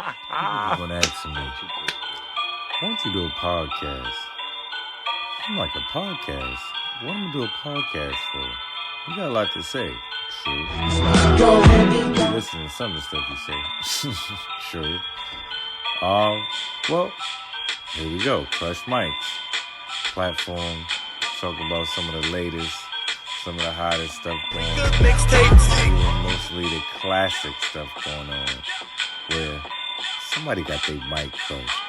People asking me, why don't you do a podcast? I'm like, a podcast? What am I do a podcast for? You got a lot to say. True. You listen to some of the stuff you say. True. Well, here we go. Crush Mics platform. Talk about some of the latest, some of the hottest stuff going on. Mostly the classic stuff going on. Where somebody got their mic crushed.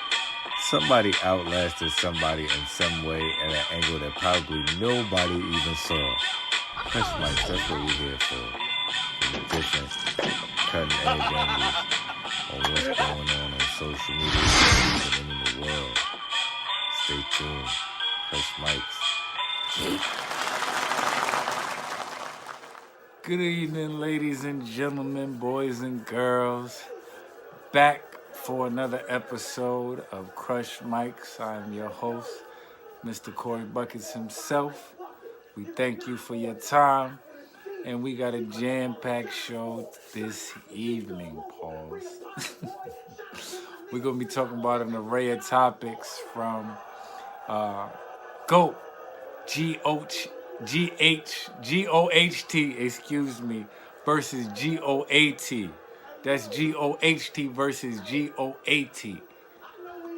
Somebody outlasted somebody in some way at an angle that probably nobody even saw. Crush Mics, that's what we're here for. Different cutting edge angles on what's going on social media and in the world. Stay tuned. Crush Mics. Good evening, ladies and gentlemen, boys and girls. Back for another episode of Crush Mics. I'm your host, Mr. Korey Buckets himself. We thank you for your time. And we got a jam-packed show this evening, Pauls. We're going to be talking about an array of topics from GOHT, G-O-H-T, excuse me, versus G-O-A-T. That's G-O-H-T versus G-O-A-T.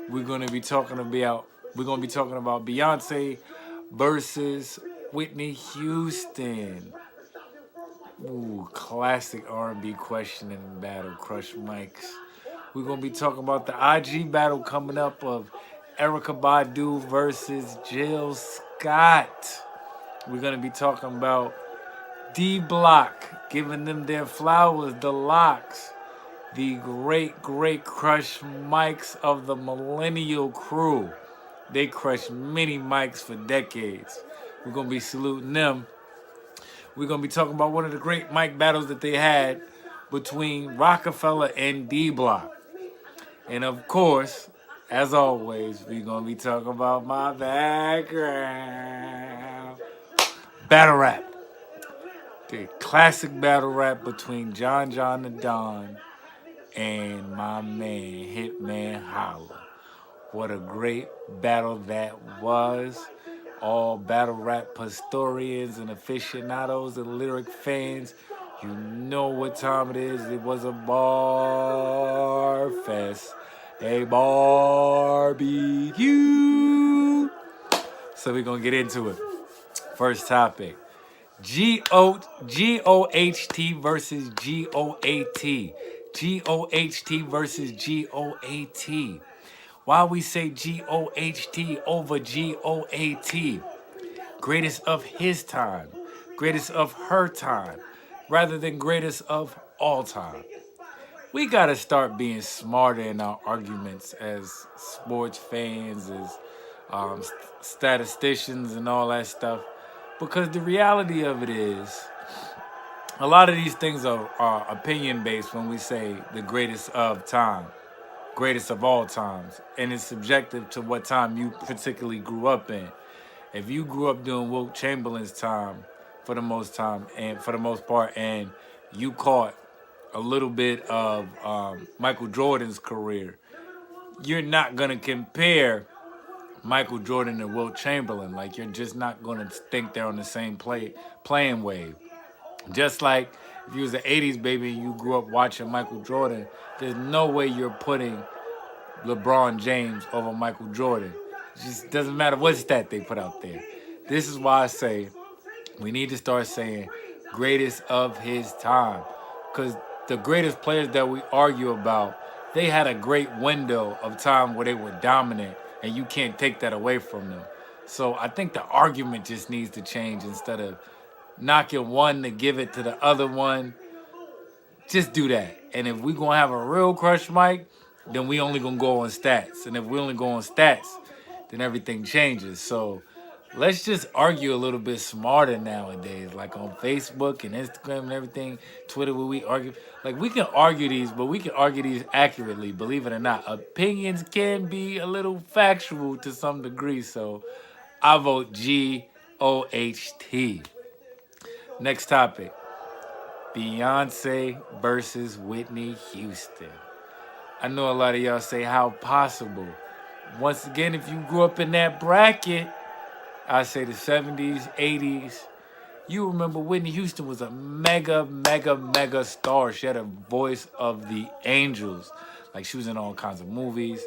We're going to be talking about Beyonce versus Whitney Houston. Ooh, classic R&B question and battle, Crush Mics. We're going to be talking about the IG battle coming up of Erykah Badu versus Jill Scott. We're going to be talking about D-Block, giving them their flowers, the locks, the great, great Crush Mics of the millennial crew. They crushed many mics for decades. We're going to be saluting them. We're going to be talking about one of the great mic battles that they had between Roc-A-Fella and D-Block. And of course, as always, we're going to be talking about my background. Battle rap. The classic battle rap between John the Don and my man, HitMan Holla. What a great battle that was. All battle rap historians and aficionados and lyric fans, you know what time it is. It was a bar fest, a barbecue. So we're going to get into it. First topic, GOHT versus GOAT. GOHT versus GOAT. Why we say GOHT over GOAT? Greatest of his time, greatest of her time, rather than greatest of all time. We gotta start being smarter in our arguments as sports fans, as statisticians and all that stuff. Because the reality of it is, a lot of these things are opinion-based when we say the greatest of time. Greatest of all times, and it's subjective to what time you particularly grew up in. If you grew up during Wilt Chamberlain's time, for the most part, and you caught a little bit of Michael Jordan's career, you're not gonna compare Michael Jordan to Wilt Chamberlain. Like, you're just not gonna think they're on the same playing wave. Just like if you was an 80s baby and you grew up watching Michael Jordan, there's no way you're putting LeBron James over Michael Jordan. It just doesn't matter what stat they put out there. This is why I say we need to start saying greatest of his time. Because the greatest players that we argue about, they had a great window of time where they were dominant, and you can't take that away from them. So I think the argument just needs to change. Instead of knocking one to give it to the other one, just do that. And if we're going to have a real Crush Mic, then we only going to go on stats. And if we only go on stats, then everything changes. So let's just argue a little bit smarter nowadays, like on Facebook and Instagram and everything, Twitter, where we argue. Like, we can argue these, but we can argue these accurately, believe it or not. Opinions can be a little factual to some degree, so I vote GOHT. Next topic, Beyonce versus Whitney Houston. I know a lot of y'all say, how possible? Once again, if you grew up in that bracket, I say the 70s, 80s, you remember Whitney Houston was a mega, mega, mega star. She had a voice of the angels. Like, she was in all kinds of movies.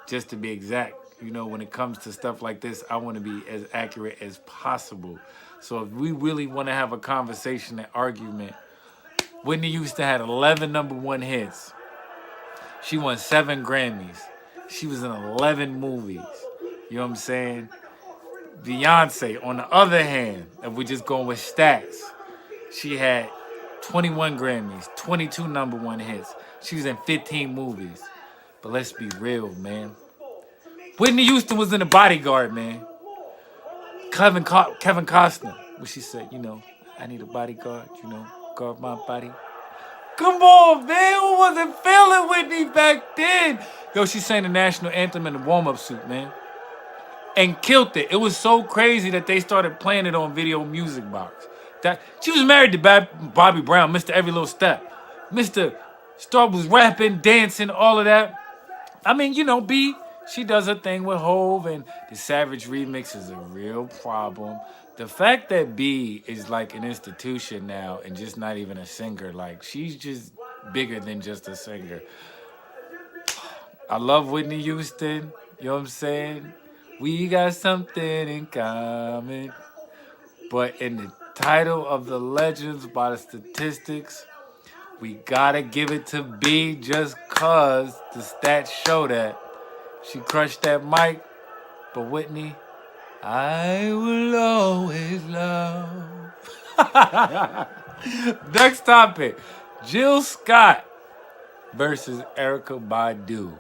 Just to be exact, you know, when it comes to stuff like this, I want to be as accurate as possible. So if we really want to have a conversation and argument, Whitney Houston had 11 #1 hits. She won 7 Grammys. She was in 11 movies. You know what I'm saying? Beyonce, on the other hand, if we just going with stats, she had 21 Grammys, 22 #1 hits. She was in 15 movies. But let's be real, man. Whitney Houston was in The Bodyguard, man. Kevin Costner, when she said, you know, I need a bodyguard, you know, guard my body. Come on, man. Who wasn't feeling Whitney back then? Yo, she sang the national anthem in the warm-up suit, man. And killed it. It was so crazy that they started playing it on Video Music Box. That she was married to Bobby Brown, Mr. Every Little Step. Mr. Star was rapping, dancing, all of that. I mean, you know, B, she does her thing with Hove, and the Savage remix is a real problem. The fact that B is like an institution now and just not even a singer, like, she's just bigger than just a singer. I love Whitney Houston, you know what I'm saying? We got something in common. But in the title of the legends by the statistics, we gotta give it to B just cause the stats show that. She crushed that mic, but Whitney, I will always love. Next topic, Jill Scott versus Erykah Badu.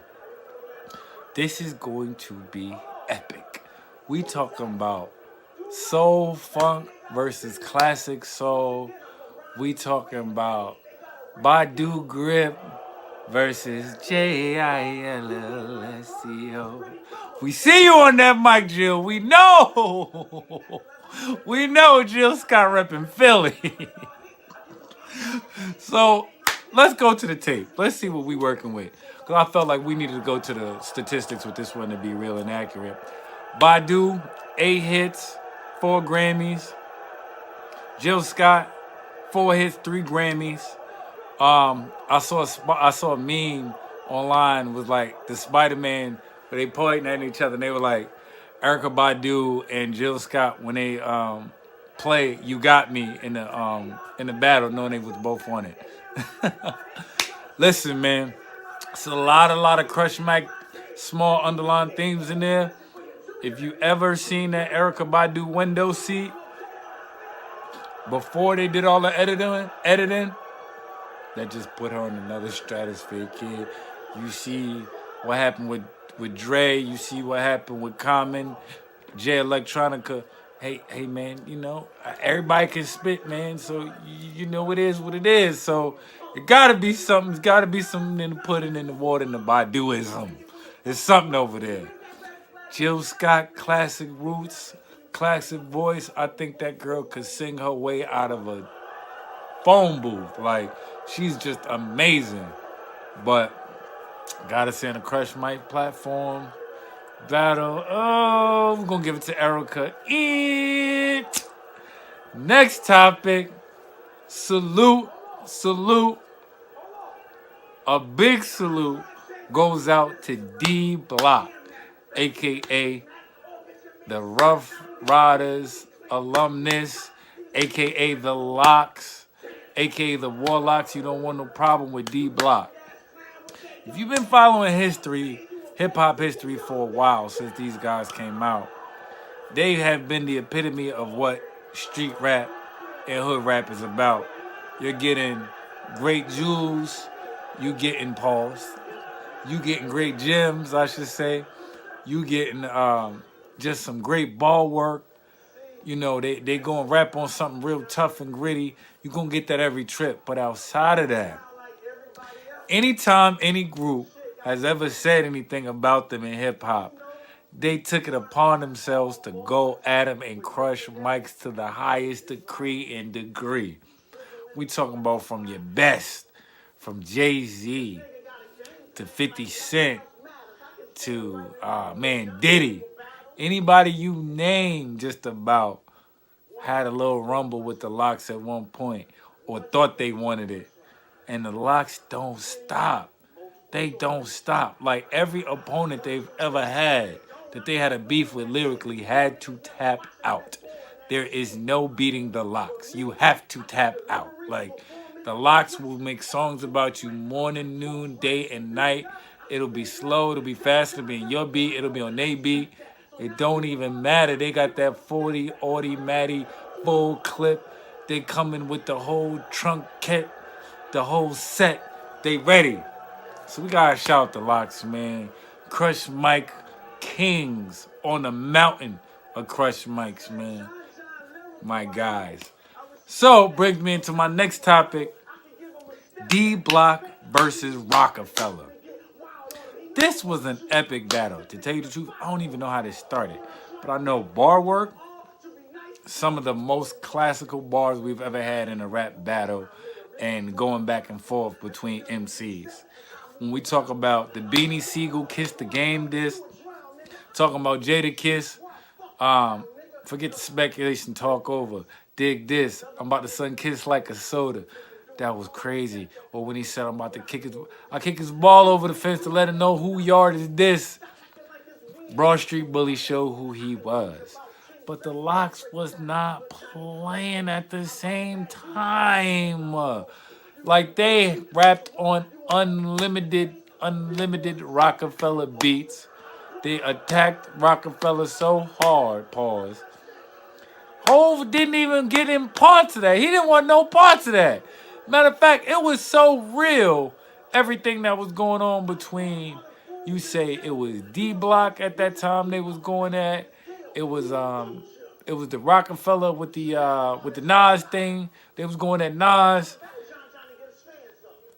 This is going to be epic. We talking about soul funk versus classic soul. We talking about Badu grip versus JILLSCO. We see you on that mic, Jill. We know. We know Jill Scott repping Philly. So let's go to the tape. Let's see what we working with. Because I felt like we needed to go to the statistics with this one to be real and accurate. Badu, 8 hits, 4 Grammys. Jill Scott, 4 hits, 3 Grammys. I saw a meme online with like the Spider-Man where they pointing at each other and they were like Erykah Badu and Jill Scott when they play "You Got Me" in the battle, knowing they was both on it. Listen, man, it's a lot of Crush Mike small underlying themes in there. If you ever seen that Erykah Badu window seat before they did all the editing, that just put her in another stratosphere, kid. You see what happened with Dre. You see what happened with Common, J Electronica. Hey, man, you know, everybody can spit, man. So, you know, it is what it is. So, it gotta be something. It's gotta be something in the pudding in the water in the Baduism. There's something over there. Jill Scott, classic roots, classic voice. I think that girl could sing her way out of a phone booth. Like, she's just amazing. But gotta say on the Crush Mike platform battle. Oh, we're gonna give it to Erykah. Next topic. Salute. A big salute goes out to D Block, aka the Rough Riders alumnus, aka the Locks, aka the Warlocks. You don't want no problem with D Block. If you've been following history, hip-hop history for a while, since these guys came out, they have been the epitome of what street rap and hood rap is about. You're getting great jewels, you getting pause, you getting great gems, I should say. You getting just some great ball work. You know, they gonna rap on something real tough and gritty. You're gonna get that every trip. But outside of that, anytime any group has ever said anything about them in hip-hop, they took it upon themselves to go at them and crush mics to the highest degree. We talking about from your best, from Jay-Z to 50 Cent to man Diddy. Anybody you name just about had a little rumble with the Locks at one point or thought they wanted it. And the Locks don't stop. They don't stop. Like every opponent they've ever had that they had a beef with lyrically had to tap out. There is no beating the Locks. You have to tap out. Like the Locks will make songs about you morning, noon, day, and night. It'll be slow, it'll be fast, it'll be in your beat, it'll be on their beat. It don't even matter. They got that 40, Audi, Matty, full clip. They coming with the whole trunk kit, the whole set. They ready. So we gotta shout the Locks, man. Crush Mike Kings on the mountain of Crush Mics, man. My guys. So brings me into my next topic. D Block versus Roc-A-Fella. This was an epic battle. To tell you the truth, I don't even know how this started. But I know bar work, some of the most classical bars we've ever had in a rap battle, and going back and forth between MCs. When we talk about the Beanie Siegel Kiss the Game disc, talking about Jada Kiss, forget the speculation, talk over. Dig this, I'm about to sun kiss like a soda. That was crazy. Or when he said, I'm about to kick his ball over the fence to let him know who yard is this. Broad Street Bully showed who he was. But the Locks was not playing at the same time. Like they rapped on unlimited Rocafella beats. They attacked Rocafella so hard, pause. Hov didn't even get in parts of that. He didn't want no parts of that. Matter of fact, it was so real, everything that was going on between, you say it was D Block at that time they was going at. It was the Roc-A-Fella with the Nas thing. They was going at Nas.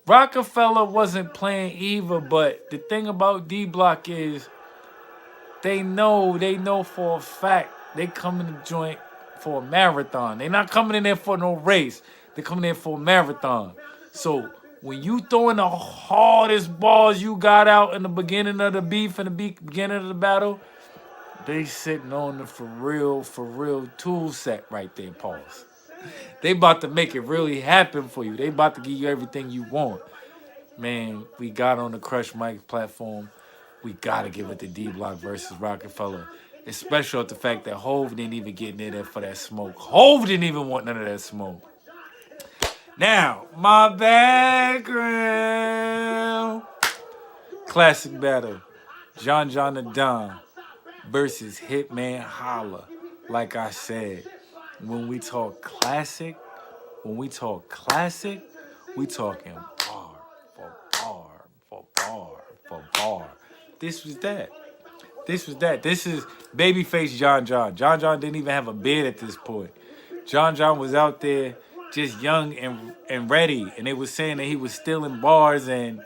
Roc-A-Fella wasn't playing either, but the thing about D Block is they know for a fact they come in the joint for a marathon. They not coming in there for no race. They coming in for a marathon. So when you throwing the hardest balls you got out in the beginning of the beef and the beginning of the battle, they sitting on the for real tool set right there, pause. They about to make it really happen for you. They about to give you everything you want. Man, we got on the Crush Mic platform. We got to give it to D Block versus Roc-A-Fella. Especially with the fact that Hov didn't even get in there for that smoke. Hov didn't even want none of that smoke. Now, my background. Classic battle. John the Don versus HitMan Holla. Like I said, when we talk classic, we talking bar for bar for bar for bar. This was that. This is babyface John. John didn't even have a beard at this point. John was out there just young and ready. And they was saying that he was stealing bars. And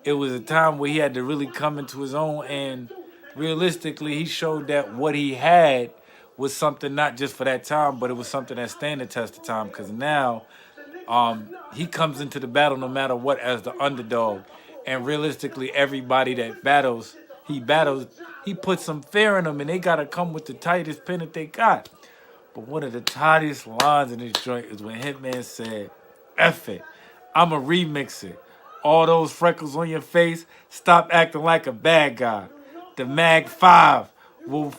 it was a time where he had to really come into his own. And realistically, he showed that what he had was something not just for that time, but it was something that stand the test of time. Because now he comes into the battle no matter what as the underdog. And realistically, everybody that battles, he puts some fear in them, and they got to come with the tightest pin that they got. But one of the tightest lines in this joint is when HitMan said, F it, I'ma remix it. All those freckles on your face, stop acting like a bad guy. The Mag 5 will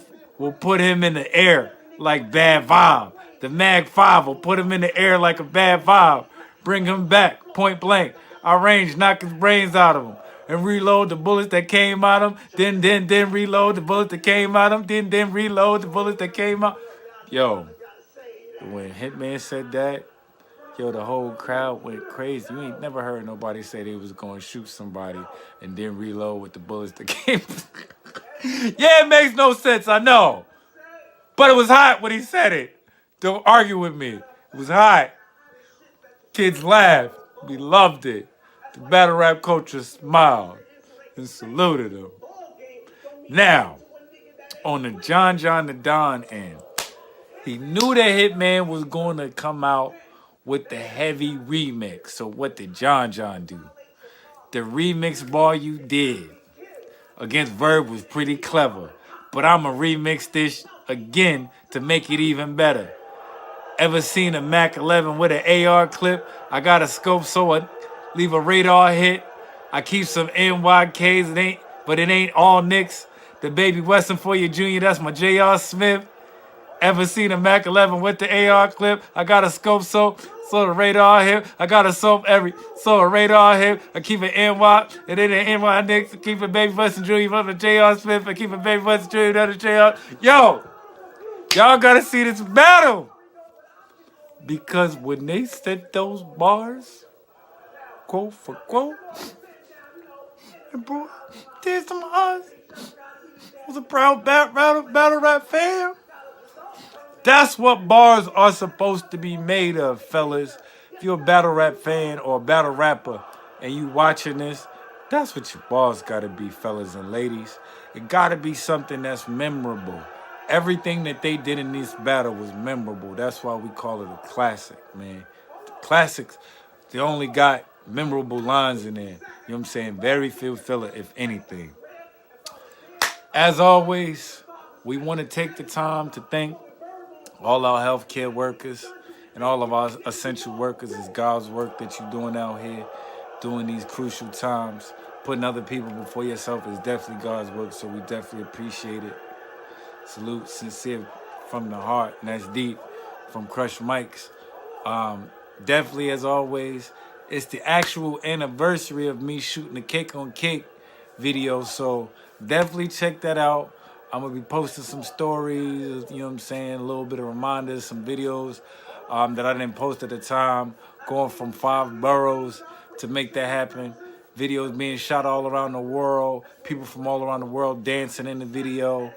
put him in the air like Bad Vibe. The Mag 5 will put him in the air like a Bad Vibe. Bring him back, point blank. I range, knock his brains out of him. And reload the bullets that came out of him. Then reload the bullets that came out of him. Then reload the bullets that came out. Yo, when HitMan said that, yo, the whole crowd went crazy. You ain't never heard nobody say they was going to shoot somebody and then reload with the bullets that came. Yeah, it makes no sense, I know. But it was hot when he said it. Don't argue with me. It was hot. Kids laughed. We loved it. The battle rap culture smiled and saluted him. Now, on the John the Don end, he knew that HitMan was going to come out with the heavy remix. So what did John do? The remix bar you did against Verb was pretty clever. But I'ma remix this again to make it even better. Ever seen a Mac 11 with an AR clip? I got a scope so I leave a radar hit. I keep some NYKs, but it ain't all nicks. The Baby Western for your junior, that's my J.R. Smith. Ever seen a Mac 11 with the AR clip? I got a scope so the radar hit. I got a so a radar hit. I keep an NY, and then an NY Nicks. I keep a Baby Western Junior from the J.R. Smith. I keep a Baby Western Junior from the J.R. Yo, y'all gotta see this battle. Because when they said those bars, quote for quote, and bro, tears to my eyes. Was a proud battle rap fan. That's what bars are supposed to be made of, fellas. If you're a battle rap fan or a battle rapper and you watching this, that's what your bars gotta be, fellas and ladies. It gotta be something that's memorable. Everything that they did in this battle was memorable. That's why we call it a classic, man. Classics, they only got memorable lines in there. You know what I'm saying? Very few filler, if anything. As always, we want to take the time to thank all our healthcare workers and all of our essential workers. It's God's work that you're doing out here, during these crucial times. Putting other people before yourself is definitely God's work, so we definitely appreciate it. Salute, sincere from the heart, and that's deep from Crush Mics. Definitely, as always, it's the actual anniversary of me shooting the Cake on Cake video, so definitely check that out. I'm going to be posting some stories, you know what I'm saying, a little bit of reminders, some videos that I didn't post at the time, going from 5 boroughs to make that happen. Videos being shot all around the world, people from all around the world dancing in the video.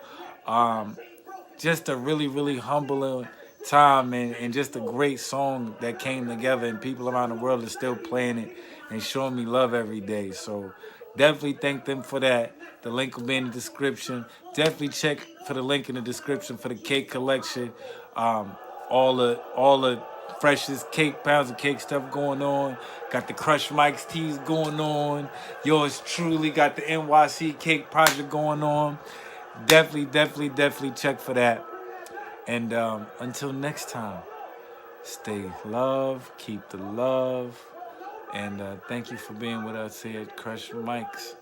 Just a really, really humbling time and just a great song that came together, and people around the world are still playing it and showing me love every day. So definitely thank them for that. The link will be in the description. Definitely check for the link in the description for the cake collection. All the freshest cake, pounds of cake stuff going on. Got the Crush Mics tees going on. Yours truly got the NYC cake project going on. Definitely check for that. And until next time, stay love, keep the love, and thank you for being with us here at Crush Mics.